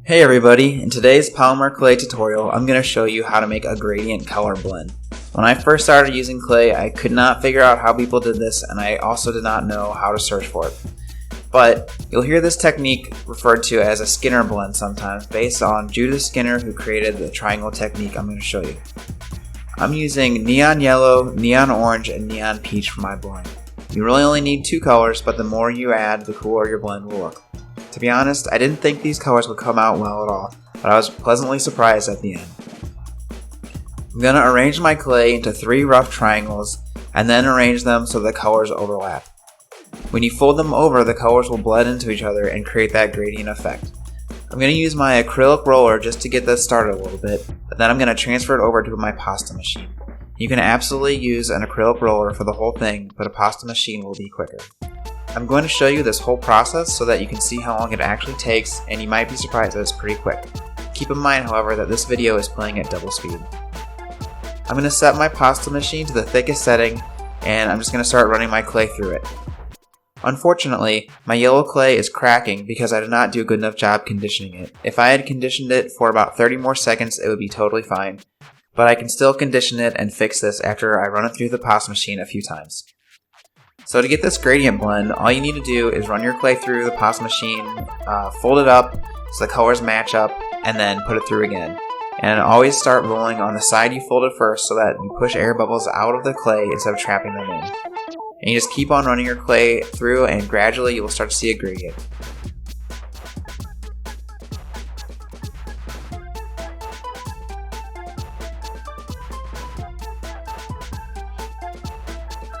Hey everybody, in today's polymer clay tutorial, I'm going to show you how to make a gradient color blend. When I first started using clay, I could not figure out how people did this, and I also did not know how to search for it. But you'll hear this technique referred to as a Skinner blend sometimes, based on Judith Skinner, who created the triangle technique I'm going to show you. I'm using neon yellow, neon orange, and neon peach for my blend. You really only need two colors, but the more you add, the cooler your blend will look. To be honest, I didn't think these colors would come out well at all, but I was pleasantly surprised at the end. I'm going to arrange my clay into 3 rough triangles, and then arrange them so the colors overlap. When you fold them over, the colors will blend into each other and create that gradient effect. I'm going to use my acrylic roller just to get this started a little bit, but then I'm going to transfer it over to my pasta machine. You can absolutely use an acrylic roller for the whole thing, but a pasta machine will be quicker. I'm going to show you this whole process so that you can see how long it actually takes, and you might be surprised that it's pretty quick. Keep in mind, however, that this video is playing at double speed. I'm going to set my pasta machine to the thickest setting, and I'm just going to start running my clay through it. Unfortunately, my yellow clay is cracking because I did not do a good enough job conditioning it. If I had conditioned it for about 30 more seconds, it would be totally fine. But I can still condition it and fix this after I run it through the pasta machine a few times. So to get this gradient blend, all you need to do is run your clay through the pasta machine, fold it up so the colors match up, and then put it through again. And always start rolling on the side you folded first so that you push air bubbles out of the clay instead of trapping them in. And you just keep on running your clay through, and gradually you will start to see a gradient.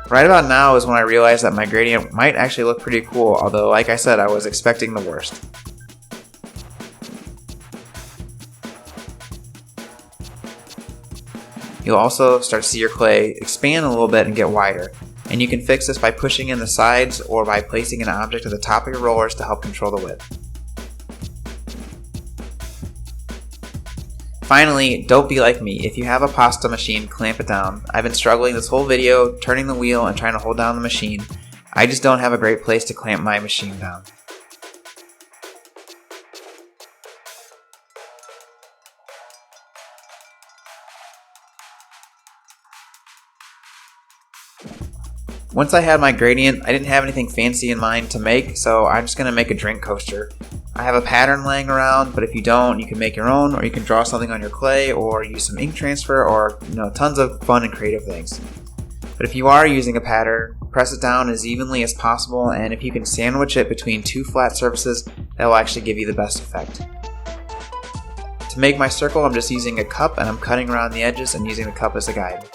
Right about now is when I realized that my gradient might actually look pretty cool, although like I said, I was expecting the worst. You'll also start to see your clay expand a little bit and get wider, and you can fix this by pushing in the sides or by placing an object at the top of your rollers to help control the width. Finally, don't be like me. If you have a pasta machine, clamp it down. I've been struggling this whole video, turning the wheel and trying to hold down the machine. I just don't have a great place to clamp my machine down. Once I had my gradient, I didn't have anything fancy in mind to make, so I'm just going to make a drink coaster. I have a pattern laying around, but if you don't, you can make your own, or you can draw something on your clay, or use some ink transfer, or tons of fun and creative things. But if you are using a pattern, press it down as evenly as possible, and if you can sandwich it between 2 flat surfaces, that will actually give you the best effect. To make my circle, I'm just using a cup, and I'm cutting around the edges and using the cup as a guide.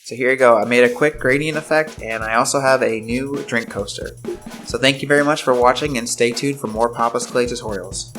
So here you go, I made a quick gradient effect, and I also have a new drink coaster. So thank you very much for watching, and stay tuned for more Papa's Clay tutorials.